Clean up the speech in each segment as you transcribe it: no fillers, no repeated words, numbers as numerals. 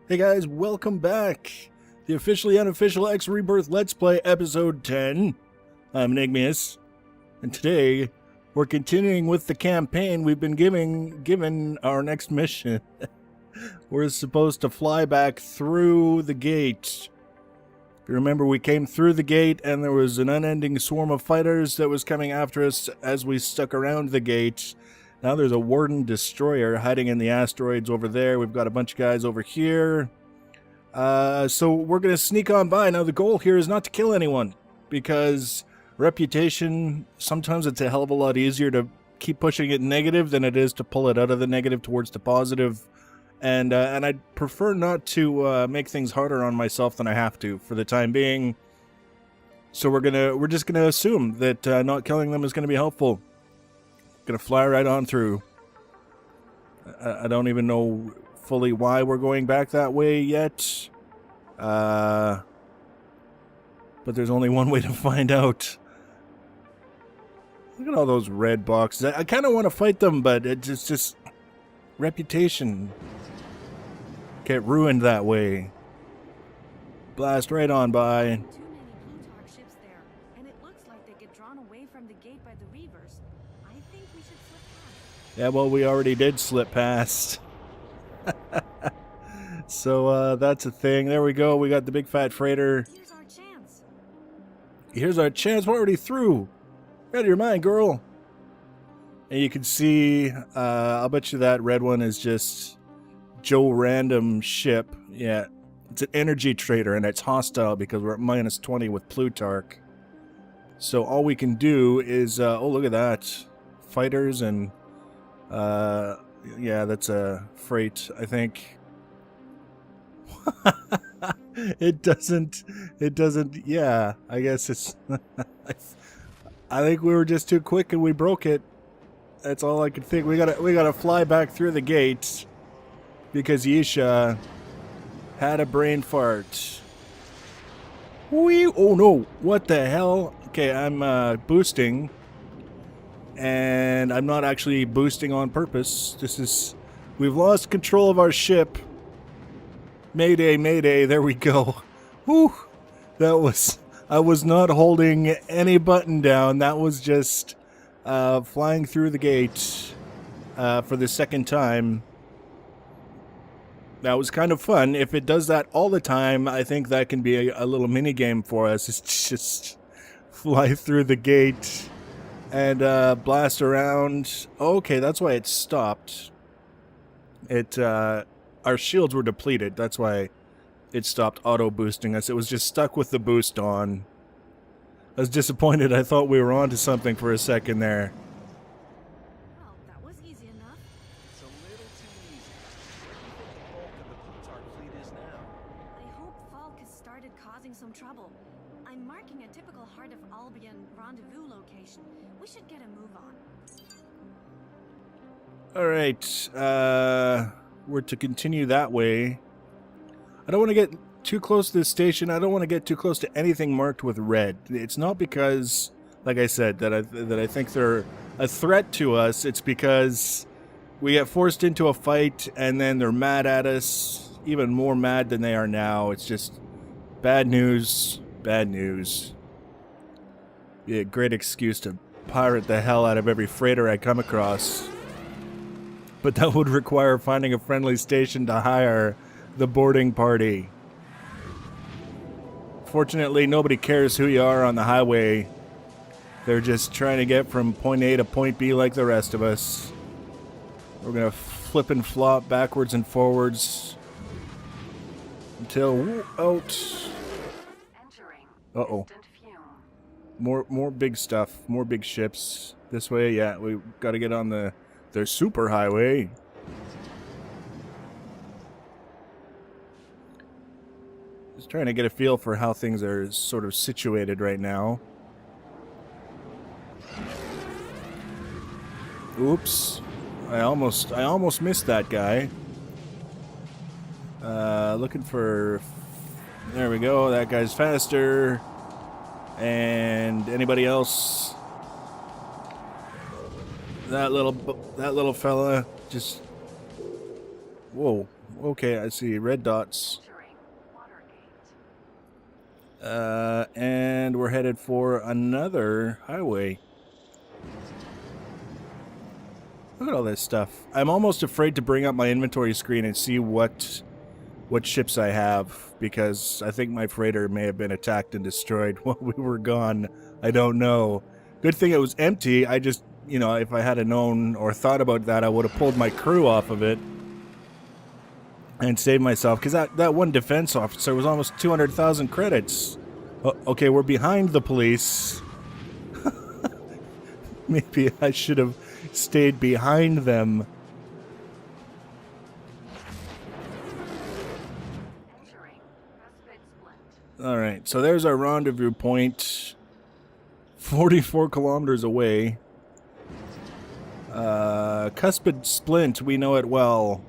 Hey guys, welcome back. The officially unofficial X Rebirth Let's Play episode 10. I'm Enigmius, and today we're continuing with the campaign we've been given our next mission. We're supposed to fly back through the gate. If you remember, we came through the gate and there was an unending swarm of fighters that was coming after us as we stuck around the gate. Now there's a Warden Destroyer hiding in the asteroids over there. We've got a bunch of guys over here. So we're going to sneak on by. Now the goal here is not to kill anyone, because reputation, sometimes it's a hell of a lot easier to keep pushing it negative than it is to pull it out of the negative towards the positive. And I'd prefer not to make things harder on myself than I have to for the time being. So we're just gonna assume that not killing them is going to be helpful. Gonna fly right on through. I don't even know fully why we're going back that way yet. But there's only one way to find out. Look at all those red boxes. I kind of want to fight them, but it's just reputation. Get ruined that way. Blast right on by. Too many Plutarch ships there, and it looks like they get drawn away from the gate by the reavers. I think we should slip past. Yeah, well, we already did slip past. So that's a thing. There we go. We got the big fat freighter. Here's our chance. Here's our chance. We're already through. Out of your mind, girl. And you can see, I'll bet you that red one is just Joe Random ship. Yeah, it's an energy trader, and it's hostile because we're at minus 20 with Plutarch. So all we can do is, oh, look at that. Fighters and, yeah, that's a freight, I think. It doesn't, yeah, I guess it's, I think we were just too quick and we broke it. That's all I could think. We gotta fly back through the gates because Yisha had a brain fart. Whee! Oh no, what the hell? Okay, I'm boosting, and I'm not actually boosting on purpose. We've lost control of our ship. Mayday, mayday, there we go. Whew, I was not holding any button down. That was just flying through the gate for the second time. That was kind of fun. If it does that all the time, I think that can be a little mini game for us. It's just fly through the gate and blast around. Okay, that's why it stopped. Our shields were depleted. That's why it stopped auto-boosting us. It was just stuck with the boost on. I was disappointed. I thought we were onto something for a second there. Well, that was easy enough. It's a little too easy. Where do you think the bulk of the Plutarch fleet is now? I hope Falk has started causing some trouble. I'm marking a typical Heart of Albion rendezvous location. We should get a move on. Alright, we're to continue that way. I don't want to get too close to this station. I don't want to get too close to anything marked with red. It's not because, like I said, that I think they're a threat to us. It's because we get forced into a fight and then they're mad at us, even more mad than they are now. It's just bad news, bad news. Be a great excuse to pirate the hell out of every freighter I come across. But that would require finding a friendly station to hire the boarding party. Fortunately, nobody cares who you are on the highway. They're just trying to get from point A to point B like the rest of us. We're gonna flip and flop backwards and forwards until out. Uh-oh. More big stuff, more big ships. This way, yeah, we gotta get on the super highway. Just trying to get a feel for how things are sort of situated right now. Oops. I almost missed that guy. Looking for... There we go, that guy's faster. And anybody else? That little fella just Whoa. Okay, I see red dots. And we're headed for another highway. Look at all this stuff. I'm almost afraid to bring up my inventory screen and see what ships I have, because I think my freighter may have been attacked and destroyed while we were gone. I don't know. Good thing it was empty. I just, you know, if I had known or thought about that, I would have pulled my crew off of it and saved myself, because that one defense officer was almost 200,000 credits. Okay, we're behind the police. Maybe I should have stayed behind them. Alright, so there's our rendezvous point. 44 kilometers away. Cuspid Splint, we know it well.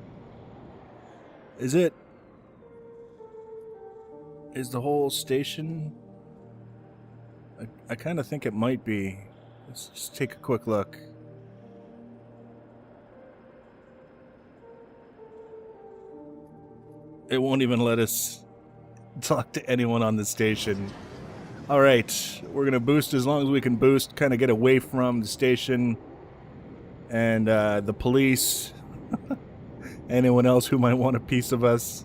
Is the whole station? I kind of think it might be. Let's just take a quick look. It won't even let us talk to anyone on the station. Alright, we're gonna boost as long as we can boost, kind of get away from the station and the police. Anyone else who might want a piece of us.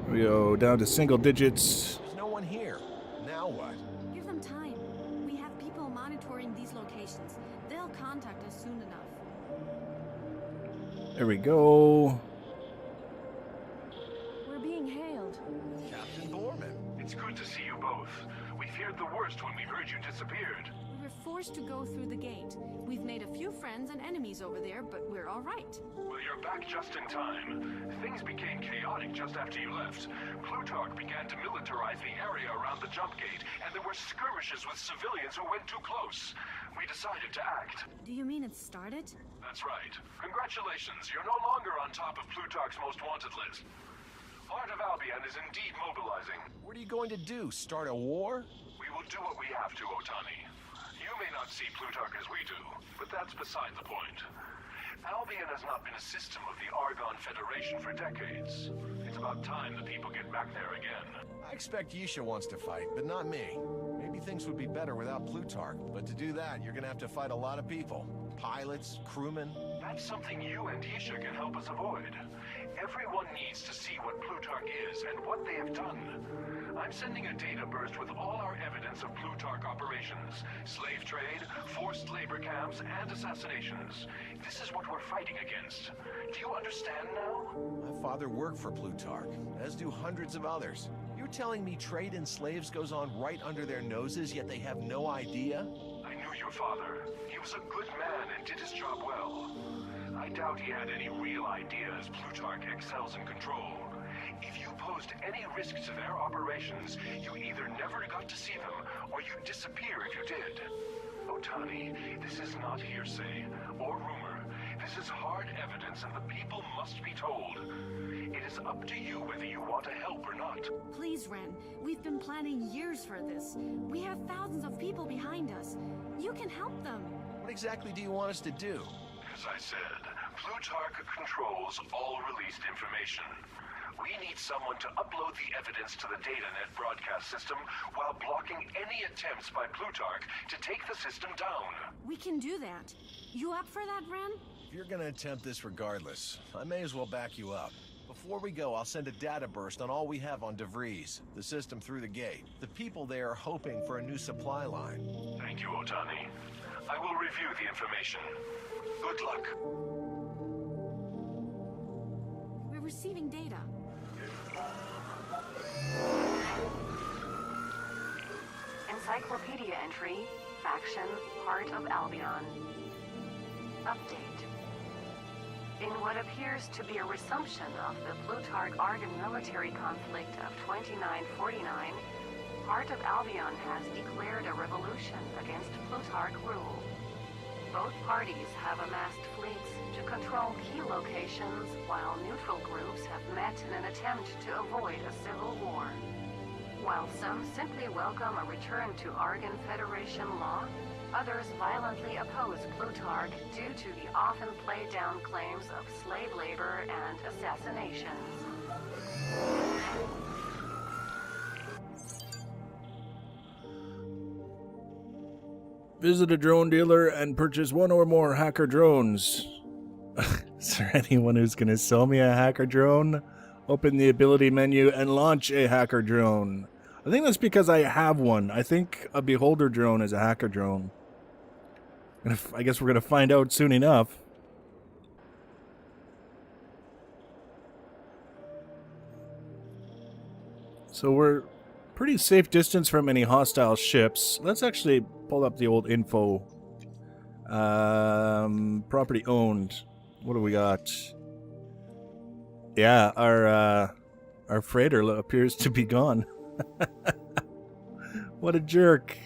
We go down to single digits. There's no one here. Now what? Give them time. We have people monitoring these locations. They'll contact us soon enough. There we go. We're being hailed. Captain Borman. It's good to see you both. We feared the worst when we heard you disappeared. We were forced to go through the gate. We've made a few friends and enemies over there, but we're all right. Well, you're back just in time. Things became chaotic just after you left. Plutarch began to militarize the area around the jump gate, and there were skirmishes with civilians who went too close. We decided to act. Do you mean it started? That's right. Congratulations, you're no longer on top of Plutarch's most wanted list. Heart of Albion is indeed mobilizing. What are you going to do? Start a war? We will do what we have to, Otani. You may not see Plutarch as we do, but that's beside the point. Albion has not been a system of the Argon Federation for decades. It's about time the people get back there again. I expect Yisha wants to fight, but not me. Maybe things would be better without Plutarch, but to do that, you're gonna have to fight a lot of people. Pilots, crewmen. That's something you and Yisha can help us avoid. Everyone needs to see what Plutarch is and what they have done. I'm sending a data burst with all our evidence of Plutarch operations. Slave trade, forced labor camps, and assassinations. This is what we're fighting against. Do you understand now? My father worked for Plutarch, as do hundreds of others. You're telling me trade in slaves goes on right under their noses, yet they have no idea? I knew your father. He was a good man and did his job well. I doubt he had any real idea as Plutarch excels in control. If you posed any risk to their operations, you either never got to see them, or you disappear if you did. Otani, this is not hearsay or rumor. This is hard evidence and the people must be told. It is up to you whether you want to help or not. Please, Ren. We've been planning years for this. We have thousands of people behind us. You can help them. What exactly do you want us to do? As I said, Plutarch controls all released information. We need someone to upload the evidence to the DataNet broadcast system while blocking any attempts by Plutarch to take the system down. We can do that. You up for that, Ren? If you're gonna attempt this regardless, I may as well back you up. Before we go, I'll send a data burst on all we have on DeVries, the system through the gate. The people there are hoping for a new supply line. Thank you, Otani. I will review the information. Good luck. We're receiving data. Encyclopedia entry, faction, Heart of Albion. Update. In what appears to be a resumption of the Plutarch-Argon military conflict of 2949, Heart of Albion has declared a revolution against Plutarch rule. Both parties have amassed fleets to control key locations, while neutral groups have met in an attempt to avoid a civil war. While some simply welcome a return to Argon Federation law, Others violently oppose Plutarch due to the often played-down claims of slave labor and assassinations. Visit a drone dealer and purchase one or more hacker drones. Is there anyone who's going to sell me a hacker drone? Open the ability menu and launch a hacker drone. I think that's because I have one. I think a beholder drone is a hacker drone. I guess we're going to find out soon enough. So we're pretty safe distance from any hostile ships. Let's actually pull up the old info. Property owned. What do we got? Yeah, our freighter appears to be gone. What a jerk.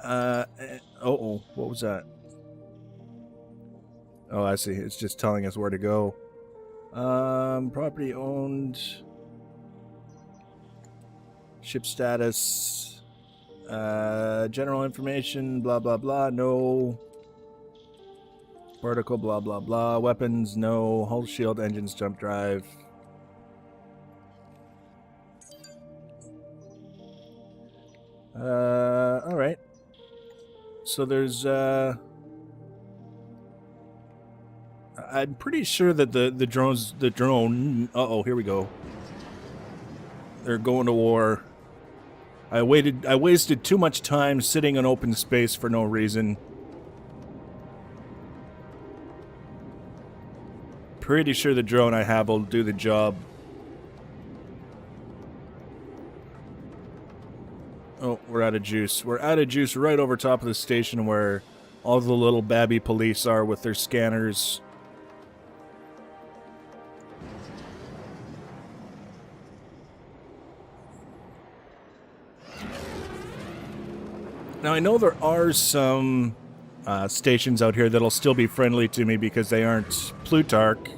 Uh-oh, what was that? Oh, I see. It's just telling us where to go. Property owned. Ship status. General information, blah, blah, blah. No. Particle, blah, blah, blah. Weapons, no. Hull, shield, engines, jump drive. Alright. So there's, I'm pretty sure that the drone, uh-oh, here we go. They're going to war. I wasted too much time sitting in open space for no reason. Pretty sure the drone I have will do the job. Oh, we're out of juice. We're out of juice right over top of the station where all the little babby police are with their scanners. Now, I know there are some stations out here that'll still be friendly to me because they aren't Plutarch.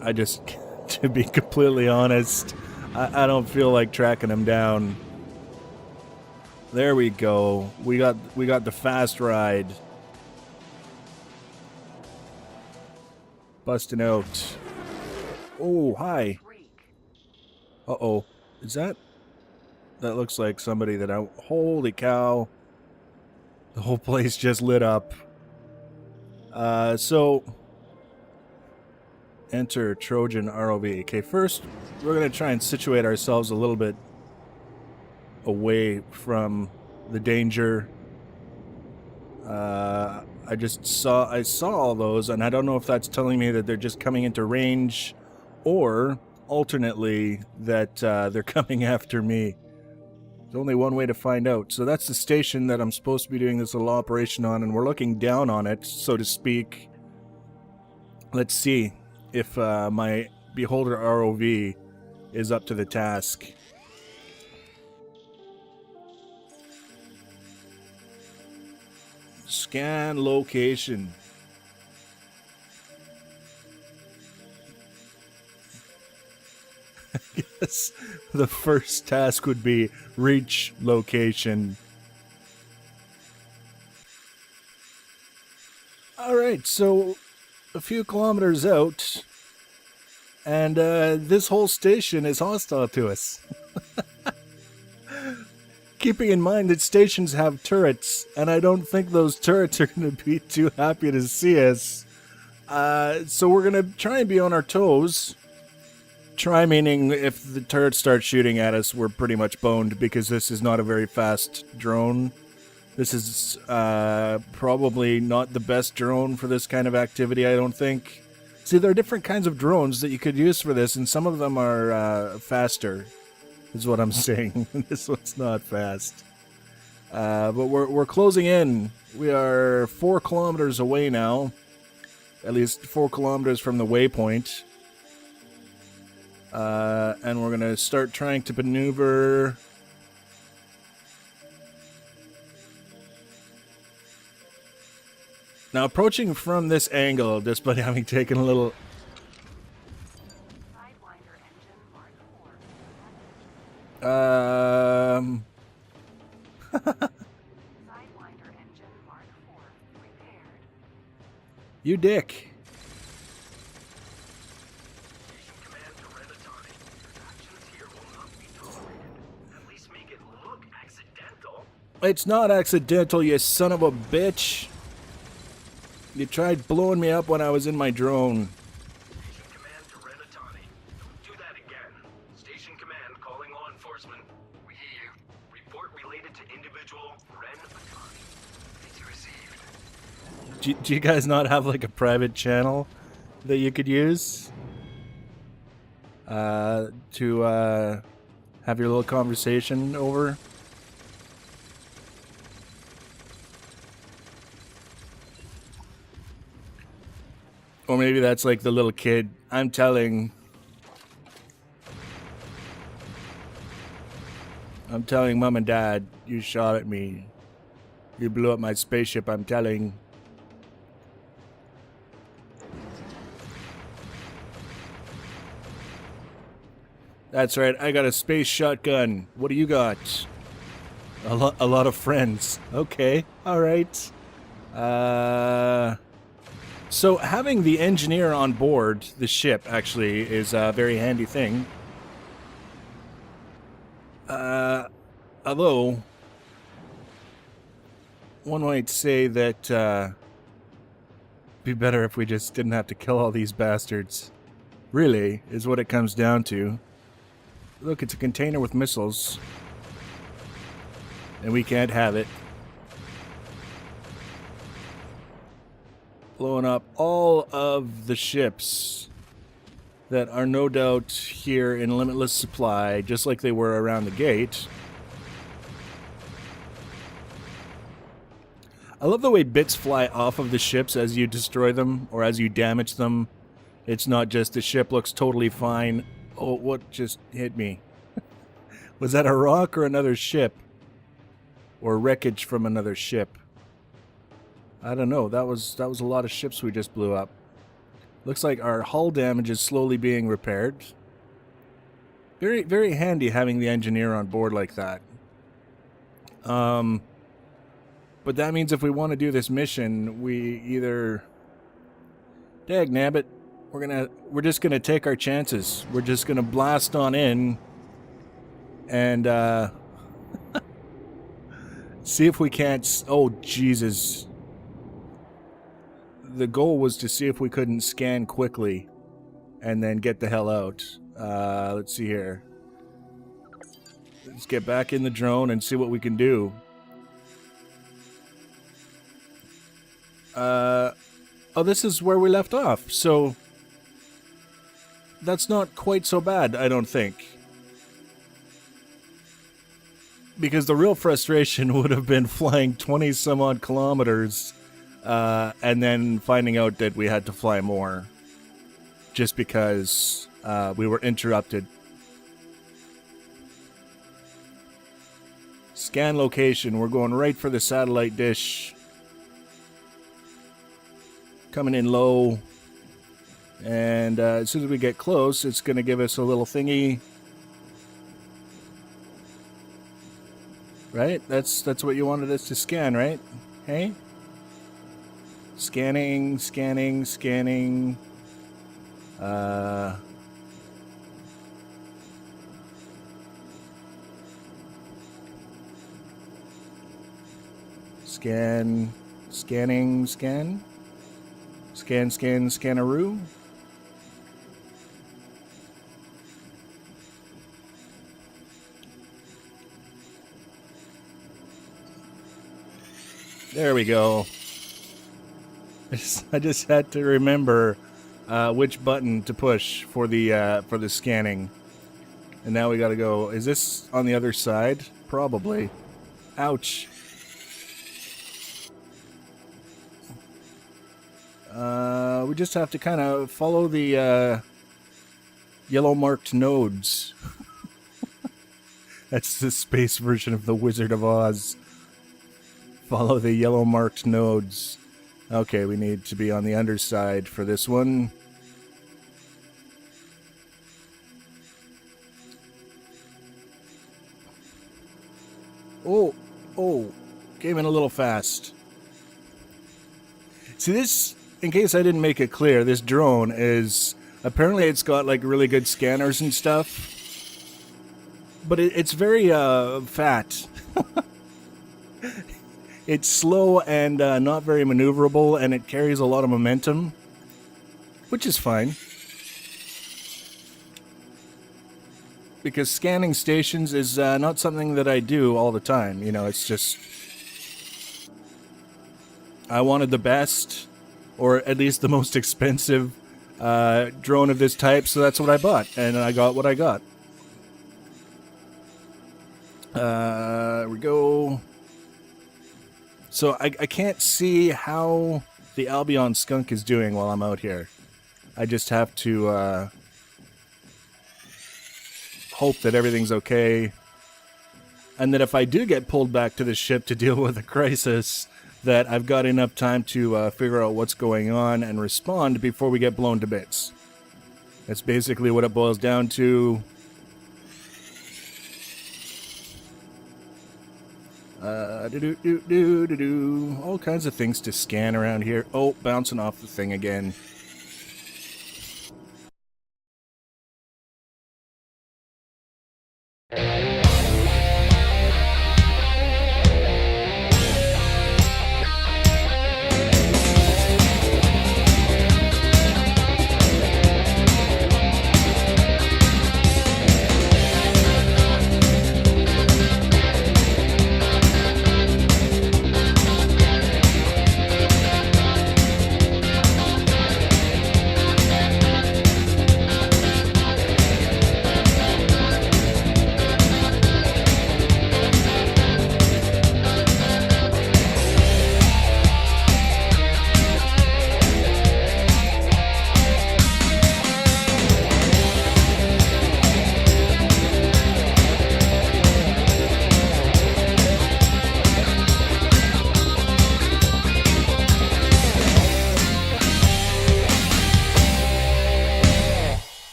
I just, to be completely honest, I don't feel like tracking them down. There we go. We got the fast ride. Busting out. Oh, hi. Uh-oh. Is that... That looks like somebody that I... Holy cow. The whole place just lit up. So... Enter Trojan ROV. Okay, first, we're going to try and situate ourselves a little bit away from the danger. I saw all those, and I don't know if that's telling me that they're just coming into range, or, alternately, that they're coming after me. There's only one way to find out. So that's the station that I'm supposed to be doing this little operation on, and we're looking down on it, so to speak. Let's see if my Beholder ROV is up to the task. Scan location. I guess the first task would be reach location. Alright, so a few kilometers out, and this whole station is hostile to us. Keeping in mind that stations have turrets, and I don't think those turrets are going to be too happy to see us. So we're going to try and be on our toes. Try meaning if the turrets start shooting at us, we're pretty much boned, because this is not a very fast drone. This is probably not the best drone for this kind of activity, I don't think. See, there are different kinds of drones that you could use for this, and some of them are faster, is what I'm saying. This one's not fast. But we're closing in. We are 4 kilometers away now. At least 4 kilometers from the waypoint. And we're going to start trying to maneuver... Now, approaching from this angle, despite having taken a little... You dick. Station command to Renatani. Your actions here will not be tolerated. At least make it look accidental. It's not accidental, you son of a bitch. You tried blowing me up when I was in my drone. Station command to Renatani. Don't do that again. Station command calling law enforcement. We hear you. Report related to individual Renatani. It's received. Do you guys not have like a private channel that you could use to have your little conversation over? Or maybe that's like the little kid. I'm telling mom and dad, you shot at me. You blew up my spaceship, I'm telling. That's right, I got a space shotgun. What do you got? A lot of friends. Okay, alright. So having the engineer on board the ship actually is a very handy thing. Although one might say that be better if we just didn't have to kill all these bastards. Really, is what it comes down to. Look, it's a container with missiles. And we can't have it. Blowing up all of the ships that are no doubt here in limitless supply, just like they were around the gate. I love the way bits fly off of the ships as you destroy them or as you damage them. It's not just the ship looks totally fine. Oh, what just hit me? Was that a rock or another ship? Or wreckage from another ship? I don't know. That was a lot of ships we just blew up. Looks like our hull damage is slowly being repaired. Very, very handy having the engineer on board like that. But that means if we want to do this mission, we either... Dag nabbit. We're just gonna take our chances. We're just gonna blast on in and see if we can't... Oh, Jesus. The goal was to see if we couldn't scan quickly and then get the hell out. Let's see here. Let's get back in the drone and see what we can do. Oh, this is where we left off. So that's not quite so bad, I don't think. Because the real frustration would have been flying 20 some odd kilometers and then finding out that we had to fly more just because we were interrupted. Scan location. We're going right for the satellite dish. Coming in low. And as soon as we get close, it's going to give us a little thingy. Right? That's what you wanted us to scan, right? Hey? Scanning. Scan. Scanaroo. There we go. I just had to remember which button to push for the scanning. And now we gotta go. Is this on the other side? Probably. Ouch. We just have to kind of follow the yellow marked nodes. That's the space version of the Wizard of Oz. Follow the yellow marked nodes. Okay, we need to be on the underside for this one. Oh, came in a little fast. See, in case I didn't make it clear, this drone is... Apparently it's got, like, really good scanners and stuff. But it's very, fat. It's slow and not very maneuverable, and it carries a lot of momentum. Which is fine. Because scanning stations is not something that I do all the time. You know, it's just... I wanted the best, or at least the most expensive drone of this type, so that's what I bought. And I got what I got. There we go. So I can't see how the Albion skunk is doing while I'm out here. I just have to hope that everything's okay. And that if I do get pulled back to the ship to deal with a crisis, that I've got enough time to figure out what's going on and respond before we get blown to bits. That's basically what it boils down to. All kinds of things to scan around here. Oh, bouncing off the thing again.